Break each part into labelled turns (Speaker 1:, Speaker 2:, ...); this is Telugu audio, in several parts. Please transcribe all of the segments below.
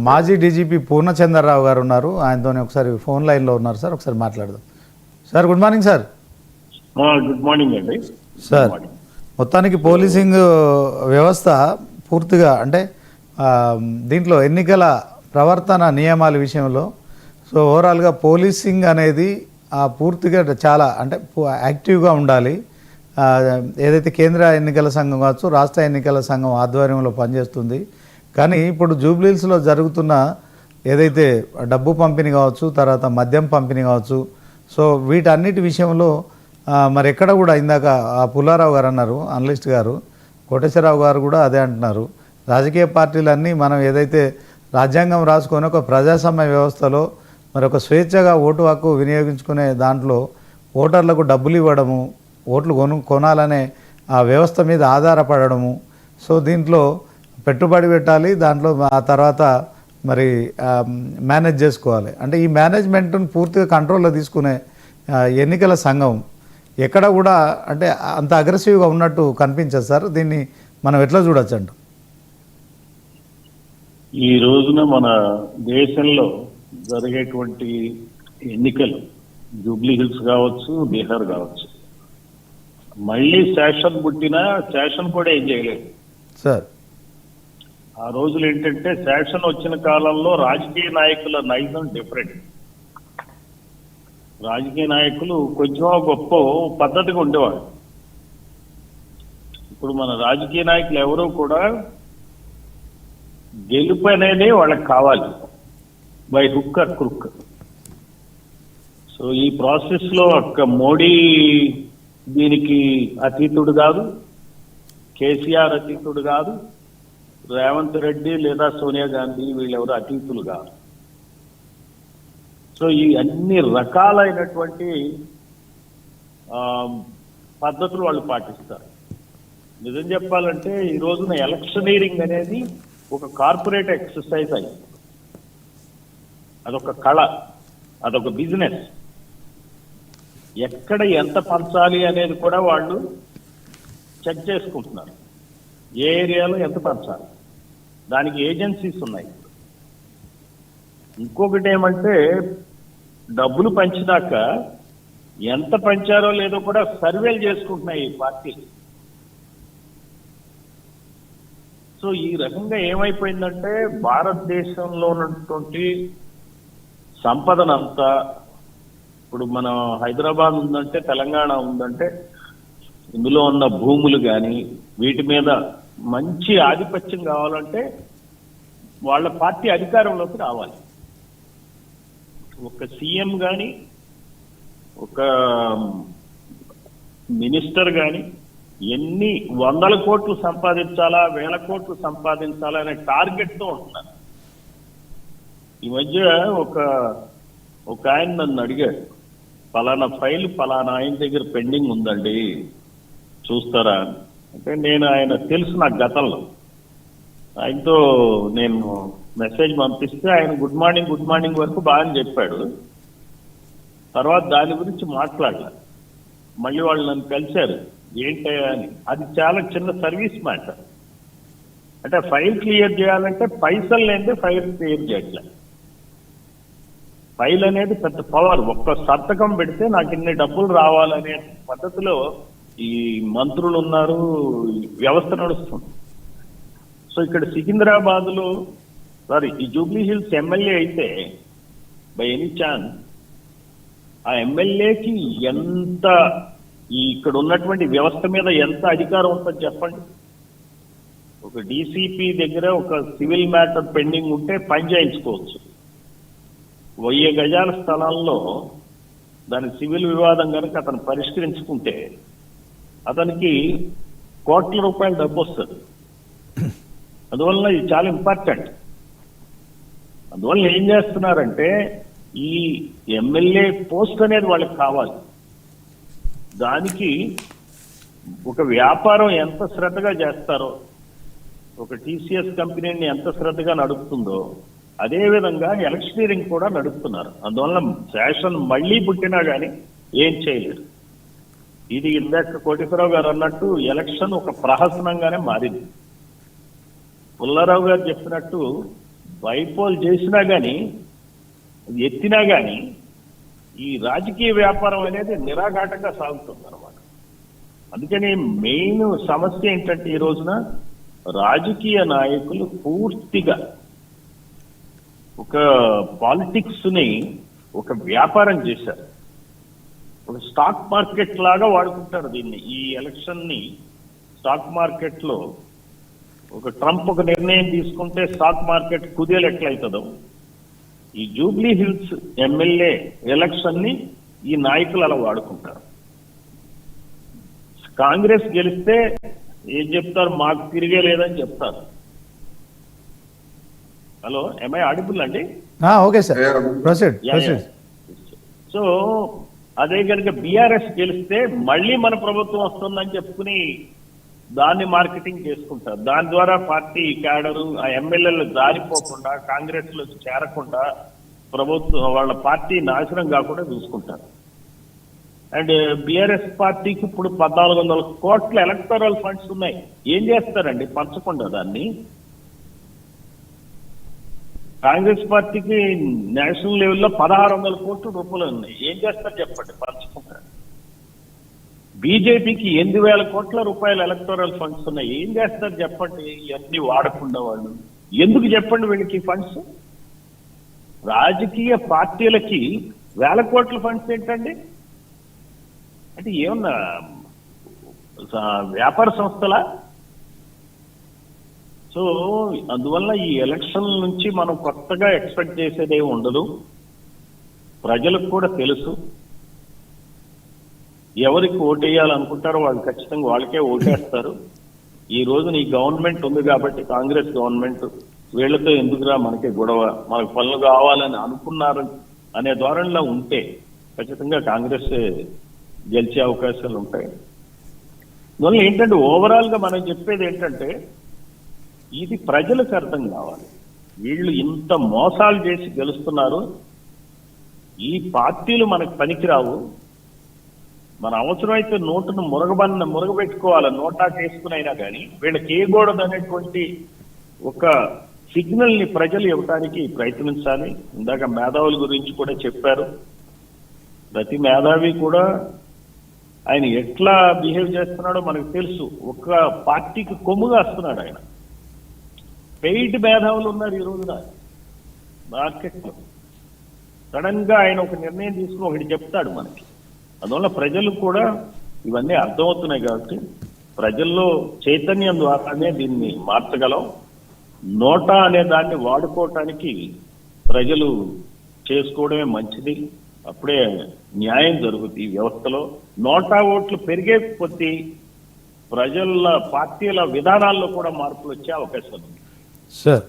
Speaker 1: మాజీ డీజీపీ పూర్ణచంద్రరావు గారు ఉన్నారు. ఆయనతోనే ఒకసారి ఫోన్ లైన్లో ఉన్నారు సార్, ఒకసారి మాట్లాడదాం. Sir good morning sir.
Speaker 2: Good morning అండి.
Speaker 1: సార్ మొత్తానికి పోలీసింగ్ వ్యవస్థ పూర్తిగా అంటే దీంట్లో ఎన్నికల ప్రవర్తన నియమాల విషయంలో సో ఓవరాల్గా పోలీసింగ్ అనేది పూర్తిగా చాలా అంటే యాక్టివ్గా ఉండాలి. ఏదైతే కేంద్ర ఎన్నికల సంఘం కావచ్చు, రాష్ట్ర ఎన్నికల సంఘం ఆధ్వర్యంలో పనిచేస్తుంది. కానీ ఇప్పుడు జూబ్లీహిల్స్లో జరుగుతున్న ఏదైతే డబ్బు పంపిణీ కావచ్చు, తర్వాత మద్యం పంపిణీ కావచ్చు, సో వీటన్నిటి విషయంలో మరి ఎక్కడ కూడా ఇందాక పుల్లారావు గారు అన్నారు, అనలిస్ట్ గారు, కోటేశ్వరరావు గారు కూడా అదే అంటున్నారు. రాజకీయ పార్టీలన్నీ మనం ఏదైతే రాజ్యాంగం రాసుకొని ఒక ప్రజాస్వామ్య వ్యవస్థలో మరి ఒక స్వేచ్ఛగా ఓటు హక్కు వినియోగించుకునే దాంట్లో ఓటర్లకు డబ్బులు ఇవ్వడము, ఓట్లు కొనాలనే ఆ వ్యవస్థ మీద ఆధారపడము. సో దీంట్లో పెట్టుబడి పెట్టాలి, దాంట్లో ఆ తర్వాత మరి మేనేజ్ చేసుకోవాలి. అంటే ఈ మేనేజ్మెంట్ను పూర్తిగా కంట్రోల్లో తీసుకునే ఎన్నికల సంఘం ఎక్కడ కూడా అంటే అంత అగ్రెసివ్గా ఉన్నట్టు కనిపించదు సార్. దీన్ని మనం ఎట్లా చూడొచ్చు అంట?
Speaker 2: ఈ రోజున మన దేశంలో జరిగేటువంటి ఎన్నికలు జూబ్లీహిల్స్ కావచ్చు, బీహార్ కావచ్చు, మళ్ళీ శాసన్ పుట్టినా శాసన్ కూడా ఏం చేయలేదు
Speaker 1: సార్.
Speaker 2: ఆ రోజులు ఏంటంటే శాసన్ వచ్చిన కాలంలో రాజకీయ నాయకుల నైజం డిఫరెంట్. రాజకీయ నాయకులు కొంచెం గొప్ప పద్ధతిగా ఉండేవాడు. ఇప్పుడు మన రాజకీయ నాయకులు ఎవరూ కూడా గెలుపు అనేది వాళ్ళకి కావాలి, బై హుక్ ఆర్ క్రుక్. సో ఈ ప్రాసెస్ లో మోడీ దీనికి అతీతుడు కాదు, కేసీఆర్ అతీతుడు కాదు, రేవంత్ రెడ్డి లేదా సోనియా గాంధీ వీళ్ళెవరు అతీతులు కాదు. సో ఈ అన్ని రకాలైనటువంటి పద్ధతులు వాళ్ళు పాటిస్తారు. నిజం చెప్పాలంటే ఈ రోజున ఎలక్షనీరింగ్ అనేది ఒక కార్పొరేట్ ఎక్సర్సైజ్ అయింది. అదొక కళ, అదొక బిజినెస్. ఎక్కడ ఎంత పంచాలి అనేది కూడా వాళ్ళు చెక్ చేసుకుంటున్నారు. ఏ ఏరియాలో ఎంత పంచాలి, దానికి ఏజెన్సీస్ ఉన్నాయి. ఇంకొకటి ఏమంటే డబ్బులు పంచినాక ఎంత పంచారో లేదో కూడా సర్వేలు చేసుకుంటున్నాయి ఈ పార్టీ. సో ఈ రకంగా ఏమైపోయిందంటే భారతదేశంలో ఉన్నటువంటి సంపదనంతా, ఇప్పుడు మన హైదరాబాద్ ఉందంటే, తెలంగాణ ఉందంటే, ఇందులో ఉన్న భూములు కానీ వీటి మీద మంచి ఆధిపత్యం కావాలంటే వాళ్ళ పార్టీ అధికారంలోకి రావాలి. ఒక సీఎం కానీ ఒక మినిస్టర్ కానీ ఎన్ని వందల కోట్లు సంపాదించాలా, వేల కోట్లు సంపాదించాలా అనే టార్గెట్ తో ఉంటున్నారు. ఈ మధ్య ఒక ఆయన నన్ను అడిగాడు, ఫలానా ఫైల్ ఫలానా ఆయన దగ్గర పెండింగ్ ఉందండి చూస్తారా అంటే, నేను ఆయన తెలుసు నాకు గతంలో, ఆయనతో నేను మెసేజ్ పంపిస్తే ఆయన గుడ్ మార్నింగ్ వరకు బాగా చెప్పాడు. తర్వాత దాని గురించి మాట్లాడలేదు. మళ్ళీ వాళ్ళు నన్ను కలిశారు, ఏంటయ్యా అని. అది చాలా చిన్న సర్వీస్ మ్యాటర్. అంటే ఫైల్ క్లియర్ చేయాలంటే పైసలు లేదే ఫైల్ క్లియర్ చేయట్లేదు. ఫైల్ అనేది పెద్ద పవర్. ఒక్క సంతకం పెడితే నాకు ఇన్ని డబ్బులు రావాలనే పద్ధతిలో ఈ మంత్రులు ఉన్నారు, వ్యవస్థ నడుస్తుంది. సో ఇక్కడ సికింద్రాబాద్ లో ఈ జూబ్లీహిల్స్ ఎమ్మెల్యే అయితే బై ఎనీ ఛాన్స్ ఆ ఎమ్మెల్యేకి ఎంత ఇక్కడ ఉన్నటువంటి వ్యవస్థ మీద ఎంత అధికారం ఉంటుందో చెప్పండి. ఒక డీసీపీ దగ్గర ఒక సివిల్ మ్యాటర్ పెండింగ్ ఉంటే పని చేయించుకోవచ్చు. 1000 గజాల స్థలాల్లో దాని సివిల్ వివాదం కనుక అతను పరిష్కరించుకుంటే అతనికి కోట్ల రూపాయల డబ్బు వస్తుంది. అందువల్ల ఇది చాలా ఇంపార్టెంట్. అందువల్ల ఏం చేస్తున్నారంటే ఈ ఎమ్మెల్యే పోస్ట్ అనేది వాళ్ళకి కావాలి. దానికి ఒక వ్యాపారం ఎంత శ్రద్ధగా చేస్తారో, ఒక టీసీఎస్ కంపెనీని ఎంత శ్రద్ధగా నడుపుతుందో అదే విధంగా ఎలక్షనీరింగ్ కూడా నడుపుతున్నారు. అందువల్ల శాసన్ మళ్లీ పుట్టినా గానీ ఏం చేయలేరు. ఇది ఇందాక కోటేశ్వరరావు గారు అన్నట్టు ఎలక్షన్ ఒక ప్రహసనంగానే మారింది. పుల్లారావు గారు చెప్పినట్టు బైపోల్ చేసినా కానీ ఎత్తినా కానీ ఈ రాజకీయ వ్యాపారం అనేది నిరాఘాటంగా సాగుతుంది అనమాట. అందుకని మెయిన్ సమస్య ఏంటంటే ఈ రోజున రాజకీయ నాయకులు పూర్తిగా ఒక పాలిటిక్స్ ని ఒక వ్యాపారం చేశారు, ఒక స్టాక్ మార్కెట్ లాగా వాడుకుంటారు దీన్ని. ఈ ఎలక్షన్ ని స్టాక్ మార్కెట్ లో ఒక ట్రంప్ ఒక నిర్ణయం తీసుకుంటే స్టాక్ మార్కెట్ కుదేలు ఎట్లయితుందో, ఈ జూబ్లీ హిల్స్ ఎమ్మెల్యే ఎలక్షన్ ని ఈ నాయకులు అలా వాడుకుంటారు. కాంగ్రెస్ గెలిస్తే ఏం చెప్తారు, మాకు తిరిగే లేదని చెప్తారు. హలో, ఎంఐ ఆడిబుల్ అండి?
Speaker 1: Okay sir, proceed.
Speaker 2: సో అదే కనుక బీఆర్ఎస్ గెలిస్తే మళ్ళీ మన ప్రభుత్వం వస్తుందని చెప్పుకుని దాన్ని మార్కెటింగ్ చేసుకుంటారు. దాని ద్వారా పార్టీ క్యాడరు ఆ ఎమ్మెల్యేలు జారిపోకుండా, కాంగ్రెస్ లో చేరకుండా, ప్రభుత్వం వాళ్ళ పార్టీ నాశనం కాకుండా చూసుకుంటారు. అండ్ బీఆర్ఎస్ పార్టీకి ఇప్పుడు 1400 కోట్ల ఎలక్టరల్ ఫండ్స్ ఉన్నాయి. ఏం చేస్తారండి పంచకుండా దాన్ని? కాంగ్రెస్ పార్టీకి నేషనల్ లెవెల్లో 1600 కోట్ల రూపాయలు ఉన్నాయి. ఏం చేస్తారు చెప్పండి పంచకుండా? బీజేపీకి 8000 కోట్ల రూపాయల ఎలక్టోరల్ ఫండ్స్ ఉన్నాయి. ఏం చేస్తారు చెప్పండి ఇవన్నీ వాడకుండా వాళ్ళు? ఎందుకు చెప్పండి వీళ్ళకి ఫండ్స్? రాజకీయ పార్టీలకి 1000 కోట్ల ఫండ్స్ ఏంటండి? అంటే ఏమన్నా వ్యాపార సంస్థలా? సో అందువల్ల ఈ ఎలక్షన్ నుంచి మనం కొత్తగా ఎక్స్పెక్ట్ చేసేది ఏమి ఉండదు. ప్రజలకు కూడా తెలుసు ఎవరికి ఓటేయాలనుకుంటారో వాళ్ళు ఖచ్చితంగా వాళ్ళకే ఓటేస్తారు. ఈ రోజు నీ గవర్నమెంట్ ఉంది కాబట్టి, కాంగ్రెస్ గవర్నమెంట్, వీళ్లతో ఎందుకురా మనకి గొడవ, మనకు పనులు కావాలని అనుకున్నారు అనే ధోరణిలో ఉంటే ఖచ్చితంగా కాంగ్రెస్ గెలిచే అవకాశాలు ఉంటాయి. అందువల్ల ఏంటంటే ఓవరాల్ గా మనం చెప్పేది ఏంటంటే ఇది ప్రజలకు అర్థం కావాలి. వీళ్ళు ఇంత మోసాలు చేసి గెలుస్తున్నారు, ఈ పార్టీలు మనకు పనికిరావు, మన అవసరమైతే నోటును మురగబెట్టుకోవాలి, నోటా చేసుకునైనా కానీ వీళ్ళకి ఏగూడదు అనేటువంటి ఒక సిగ్నల్ ని ప్రజలు ఇవ్వడానికి ప్రయత్నించాలి. ఇందాక మేధావుల గురించి కూడా చెప్పారు. ప్రతి మేధావి కూడా ఆయన ఎట్లా బిహేవ్ చేస్తున్నాడో మనకు తెలుసు. ఒక పార్టీకి కొమ్ముగా వస్తున్నాడు ఆయన. పెయిడ్ మేధావులు ఉన్నారు ఈ రోజున మార్కెట్లో. సడన్ గా ఆయన ఒక నిర్ణయం తీసుకుని ఒకటి చెప్తాడు మనకి. అందువల్ల ప్రజలు కూడా ఇవన్నీ అర్థమవుతున్నాయి కాబట్టి ప్రజల్లో చైతన్యం ద్వారానే దీన్ని మార్చగలం. నోటా అనే దాన్ని వాడుకోవటానికి ప్రజలు చేసుకోవడమే మంచిది. అప్పుడే న్యాయం జరుగుతుంది ఈ వ్యవస్థలో. నోటా ఓట్లు పెరిగే కొద్దీ ప్రజల పార్టీల విధానాల్లో కూడా మార్పులు వచ్చే అవకాశం ఉంది.
Speaker 1: సార్,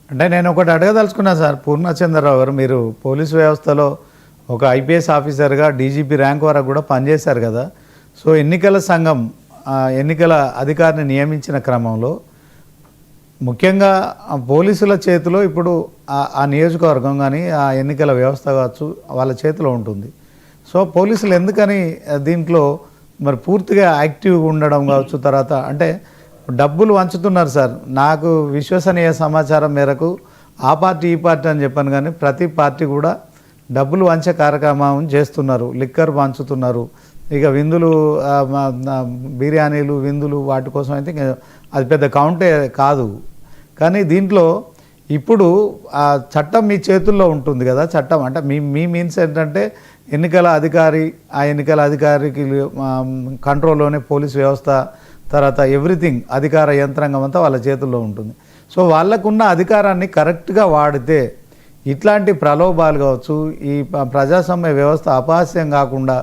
Speaker 1: అంటే నేను ఒకటి అడగదలుచుకున్నా సార్. పూర్ణచంద్రరావు గారు, మీరు పోలీసు వ్యవస్థలో ఒక ఐపీఎస్ ఆఫీసర్గా డీజీపీ ర్యాంక్ వరకు కూడా పనిచేశారు కదా. సో ఎన్నికల సంఘం ఎన్నికల అధికారిని నియమించిన క్రమంలో ముఖ్యంగా పోలీసుల చేతిలో ఇప్పుడు ఆ నియోజకవర్గం కానీ ఆ ఎన్నికల వ్యవస్థ కావచ్చు వాళ్ళ చేతిలో ఉంటుంది. సో పోలీసులు ఎందుకని దీంట్లో మరి పూర్తిగా యాక్టివ్గా ఉండడం కావచ్చు, తర్వాత అంటే డబ్బులు వంచుతున్నారు సార్. నాకు విశ్వసనీయ సమాచారం మేరకు ఆ పార్టీ ఈ పార్టీ అని చెప్పాను, కానీ ప్రతి పార్టీ కూడా డబ్బులు వంచే కార్యక్రమం చేస్తున్నారు, లిక్కర్ పంచుతున్నారు. ఇక విందులు, బిర్యానీలు, విందులు, వాటి కోసం అయితే అది పెద్ద కౌంటే కాదు. కానీ దీంట్లో ఇప్పుడు ఆ చట్టం మీ చేతుల్లో ఉంటుంది కదా. చట్టం అంటే మీ మీన్స్ ఏంటంటే ఎన్నికల అధికారి, ఆ ఎన్నికల అధికారికి కంట్రోల్లోనే పోలీస్ వ్యవస్థ, తర్వాత ఎవ్రీథింగ్ అధికార యంత్రాంగం అంతా వాళ్ళ చేతుల్లో ఉంటుంది. సో వాళ్ళకున్న అధికారాన్ని కరెక్ట్గా వాడితే ఇట్లాంటి ప్రలోభాలు కావచ్చు, ఈ ప్రజాస్వామ్య వ్యవస్థ అపహాస్యం కాకుండా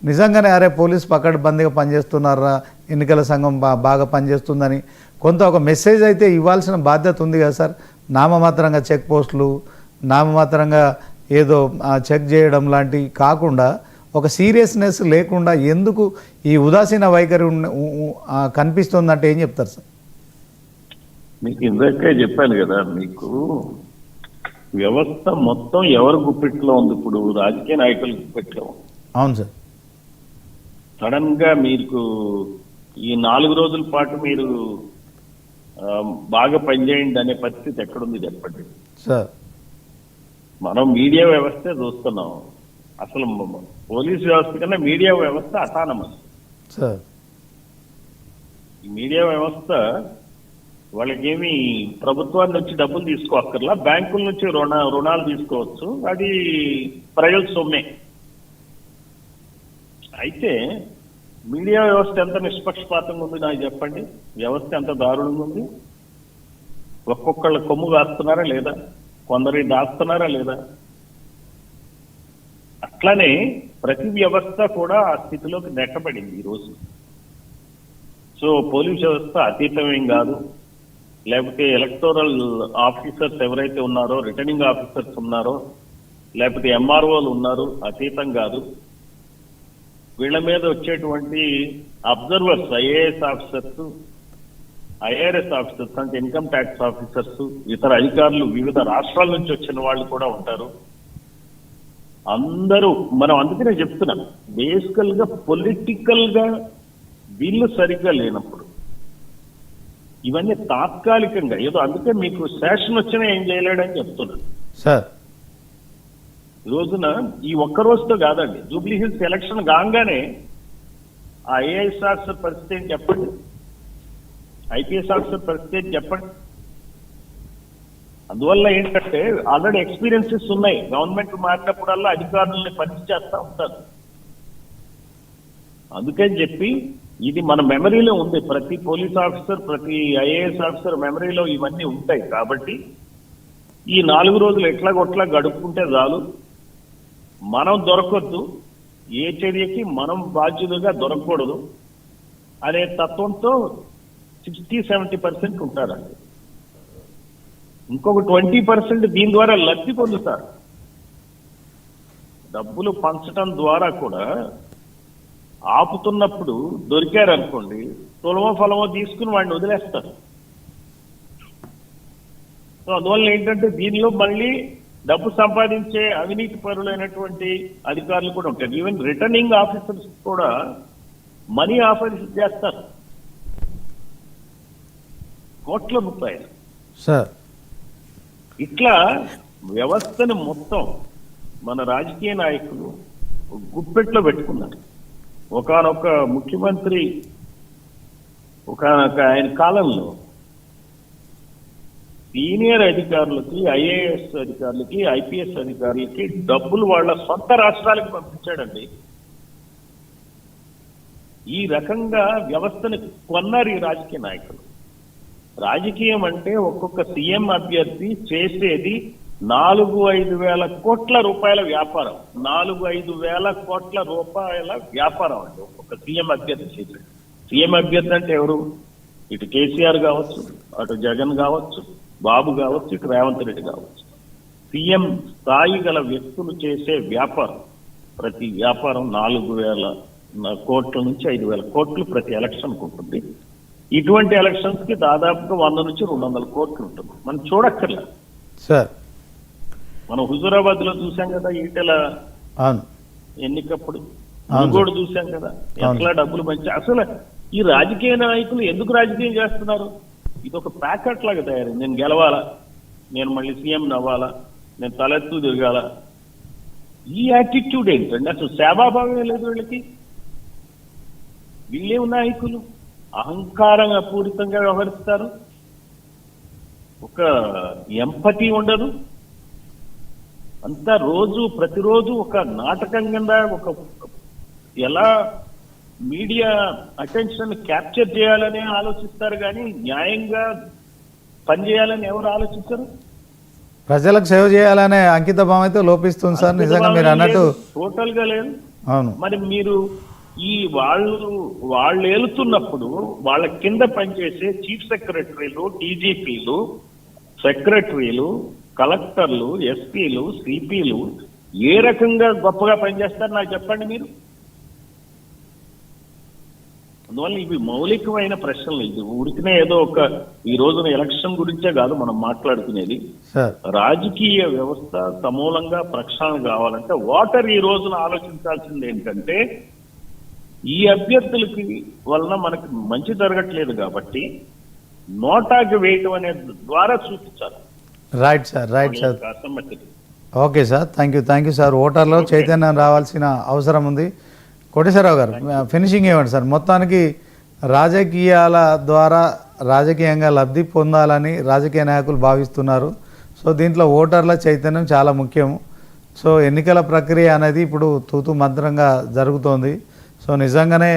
Speaker 1: నిజంగానే అరే పోలీస్ పకడ్బందీగా పనిచేస్తున్నారా, ఎన్నికల సంఘం బాగా పనిచేస్తుందని కొంత ఒక మెసేజ్ అయితే ఇవ్వాల్సిన బాధ్యత ఉంది కదా సార్. నామమాత్రంగా చెక్ పోస్టులు, నామమాత్రంగా ఏదో చెక్ చేయడం లాంటివి కాకుండా ఒక సీరియస్నెస్ లేకుండా ఎందుకు ఈ ఉదాసీన వైఖరి కనిపిస్తుందంటే ఏం చెప్తారు సార్?
Speaker 2: మీకు ఇందాకే చెప్పాను కదా, మీకు వ్యవస్థ మొత్తం ఎవరు గుప్పిట్లో ఉంది? ఇప్పుడు రాజకీయ నాయకుల గుప్పిట్లో.
Speaker 1: అవును సార్.
Speaker 2: సడన్ గా మీకు ఈ 4 రోజుల పాటు మీరు బాగా పనిచేయండి అనే పరిస్థితి ఎక్కడుంది చెప్పండి.
Speaker 1: సార్
Speaker 2: మనం మీడియా వ్యవస్థే చూస్తున్నాం. అసలు పోలీస్ వ్యవస్థ కన్నా మీడియా వ్యవస్థ అటానమస్.
Speaker 1: సార్
Speaker 2: ఈ మీడియా వ్యవస్థ వాళ్ళకేమి ప్రభుత్వాన్ని నుంచి డబ్బులు తీసుకోక్కర్లా, బ్యాంకుల నుంచి రుణాలు తీసుకోవచ్చు, అది ప్రజల సొమ్మే. అయితే మీడియా వ్యవస్థ ఎంత నిష్పక్షపాతంగా ఉంది నాకు చెప్పండి, వ్యవస్థ ఎంత దారుణంగా ఉంది. ఒక్కొక్కళ్ళ కొమ్ము కాస్తున్నారా లేదా, కొందరి దాస్తున్నారా లేదా. అట్లానే ప్రతి వ్యవస్థ కూడా ఆ స్థితిలోకి నెట్టబడింది ఈరోజు. సో పోలీస్ వ్యవస్థ అతీతమేం కాదు, లేకపోతే ఎలక్టోరల్ ఆఫీసర్స్ ఎవరైతే ఉన్నారో, రిటర్నింగ్ ఆఫీసర్స్ ఉన్నారో, లేకపోతే ఎంఆర్ఓలు ఉన్నారు, అతీతం కాదు. వీళ్ళ మీద వచ్చేటువంటి observers, IAS officers, IRS officers అంటే ఇన్కమ్ ట్యాక్స్ ఆఫీసర్స్, ఇతర అధికారులు, వివిధ రాష్ట్రాల నుంచి వచ్చిన వాళ్ళు కూడా ఉంటారు. అందరూ మనం అందుకనే చెప్తున్నాం, బేసికల్ గా పొలిటికల్ గా వీళ్ళు సరిగ్గా లేనప్పుడు ఇవన్నీ తాత్కాలికంగా ఏదో, అందుకే మీకు శాసన వచ్చినా ఏం చేయలేడని చెప్తున్నాను
Speaker 1: సార్.
Speaker 2: ఈ రోజున ఈ ఒక్క రోజుతో కాదండి, జూబ్లీ హిల్స్ ఎలక్షన్ కాగానే ఆ ఐఏఎస్ ఆఫీసర్ పరిస్థితి ఏంటి చెప్పండి, ఐపీఎస్ ఆఫీసర్ పరిస్థితి ఏంటి చెప్పండి. అందువల్ల ఏంటంటే ఆల్రెడీ ఎక్స్పీరియన్సెస్ ఉన్నాయి. గవర్నమెంట్ మారినప్పుడల్లా అధికారులని పరీక్ష చేస్తూ ఉంటారు. అందుకని చెప్పి ఇది మన మెమరీలో ఉంది. ప్రతి పోలీస్ ఆఫీసర్, ప్రతి ఐఏఎస్ ఆఫీసర్ మెమరీలో ఇవన్నీ ఉంటాయి. కాబట్టి ఈ 4 రోజులు ఎట్లాగొట్లా గడుపుకుంటే చాలు, మనం దొరకొద్దు, ఏ చర్యకి మనం బాధ్యులుగా దొరకకూడదు అనే తత్వంతో 60-70% ఉంటారండి. ఇంకొక 20% దీని ద్వారా లబ్ధి పొందుతారు. డబ్బులు పంచడం ద్వారా కూడా ఆపుతున్నప్పుడు దొరికారనుకోండి, తులమో ఫలమో తీసుకుని వాడిని వదిలేస్తారు. సో అందువల్ల ఏంటంటే దీనిలో మళ్ళీ డబ్బు సంపాదించే అవినీతి పరులైనటువంటి అధికారులు కూడా ఉంటారు. ఈవెన్ రిటర్నింగ్ ఆఫీసర్స్ కూడా మనీ ఆఫర్ చేస్తారు, కోట్ల రూపాయలు.
Speaker 1: సార్
Speaker 2: ఇట్లా వ్యవస్థను మొత్తం మన రాజకీయ నాయకులు గుప్పెట్లో పెట్టుకున్నారు. ఒకానొక ముఖ్యమంత్రి ఒకానొక ఆయన కాలంలో సీనియర్ అధికారులకి, ఐఏఎస్ అధికారులకి, ఐపీఎస్ అధికారులకి డబ్బులు వాళ్ళ సొంత రాష్ట్రాలకు పంపించాడండి. ఈ రకంగా వ్యవస్థను కొన్నారు ఈ రాజకీయ నాయకులు. రాజకీయం అంటే ఒక్కొక్క సీఎం అభ్యర్థి చేసేది 4-5 వేల కోట్ల రూపాయల వ్యాపారం. 4-5 వేల కోట్ల రూపాయల వ్యాపారం అండి ఒక్కొక్క సీఎం అభ్యర్థి చేసేది. సీఎం అభ్యర్థి అంటే ఎవరు? ఇటు కేసీఆర్ కావచ్చు, అటు జగన్ కావచ్చు, బాబు కావచ్చు, ఇటు రేవంత్ రెడ్డి కావచ్చు. సీఎం స్థాయి గల వ్యక్తులు చేసే వ్యాపారం, ప్రతి వ్యాపారం 4,000 కోట్ల నుంచి 5,000 కోట్లు ప్రతి ఎలక్షన్ ఉంటుంది. ఇటువంటి ఎలక్షన్స్ కి దాదాపుగా 100 నుంచి 200 కోట్లు ఉంటుంది. మనం చూడక్కర్లా.
Speaker 1: సార్
Speaker 2: మనం హుజూరాబాద్ లో చూసాం కదా, ఈటెల
Speaker 1: అవును
Speaker 2: ఎన్నికప్పుడు కూడా చూసాం కదా, ఎట్లా డబ్బులు మంచి. అసలు ఈ రాజకీయ నాయకులు ఎందుకు రాజకీయం చేస్తున్నారు? ఇది ఒక ప్యాకెట్ లాగా తయారు. నేను గెలవాలా, నేను మళ్ళీ సీఎం అవ్వాలా, నేను తలెత్తు తిరగాల, ఈ యాటిట్యూడ్ ఏంటండి? అసలు సేవాభావమే లేదు వీళ్ళకి. వీళ్ళే నాయకులు అహంకారంగా పూరితంగా వ్యవహరిస్తారు, ఒక ఎంపతి ఉండదు. అంతా ప్రతిరోజు ఒక నాటకం కింద ఒక ఎలా మీడియా అటెన్షన్ క్యాప్చర్ చేయాలని ఆలోచిస్తారు, కానీ న్యాయంగా పనిచేయాలని ఎవరు ఆలోచించరు.
Speaker 1: ప్రజలకు సేవ చేయాలనే అంకిత భావం అయితే లోపిస్తుంది సార్. నిజంగా మీరు అన్నట్టు
Speaker 2: టోటల్ గా లేదు.
Speaker 1: అవును.
Speaker 2: మరి మీరు ఈ వాళ్ళు ఏలుతున్నప్పుడు వాళ్ళ కింద పనిచేసే చీఫ్ సెక్రటరీలు, డీజీపీలు, సెక్రటరీలు, కలెక్టర్లు, ఎస్పీలు, సిపిలు ఏ రకంగా గొప్పగా పనిచేస్తారు నాకు చెప్పండి మీరు. అందువల్ల ఇవి మౌలికమైన ప్రశ్నలు. ఇది ఊరికినే ఏదో ఒక ఈ రోజున ఎలక్షన్ గురించే కాదు మనం మాట్లాడుకునేది. రాజకీయ వ్యవస్థ సమూలంగా ప్రక్షాళన కావాలంటే ఓటర్ ఈ రోజున ఆలోచించాల్సింది ఏంటంటే, ఈ అభ్యర్థులకి వలన మనకి మంచి జరగట్లేదు కాబట్టి నోటాకి వేయటం అనే ద్వారా చూపించాలి
Speaker 1: రైట్ సార్, రైట్ సార్.
Speaker 2: అసమ్మతిని.
Speaker 1: Okay sir, thank you sir. ఓటర్లో చైతన్యం రావాల్సిన అవసరం ఉంది. కోటేశ్వరరావు గారు, ఫినిషింగ్ ఇవ్వండి సార్. మొత్తానికి రాజకీయాల ద్వారా రాజకీయంగా లబ్ధి పొందాలని రాజకీయ నాయకులు భావిస్తున్నారు. సో దీంట్లో ఓటర్ల చైతన్యం చాలా ముఖ్యం. సో ఎన్నికల ప్రక్రియ అనేది ఇప్పుడు తూతు మంత్రంగా జరుగుతోంది. సో నిజంగానే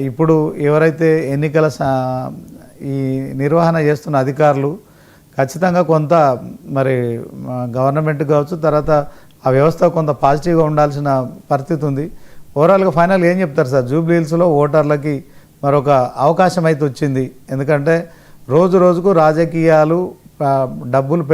Speaker 1: ఇప్పుడు ఎవరైతే ఎన్నికల ఈ నిర్వహణ చేస్తున్న అధికారులు ఖచ్చితంగా కొంత మరి గవర్నమెంట్ కావచ్చు, తర్వాత ఆ వ్యవస్థ కొంత పాజిటివ్గా ఉండాల్సిన పరిస్థితి ఉంది. ఓవరాల్గా ఫైనల్ ఏం చెప్తారు సార్? జూబ్లీ హిల్స్లో ఓటర్లకి మరొక అవకాశం అయితే వచ్చింది. ఎందుకంటే రోజు రోజుకు రాజకీయాలు డబ్బులు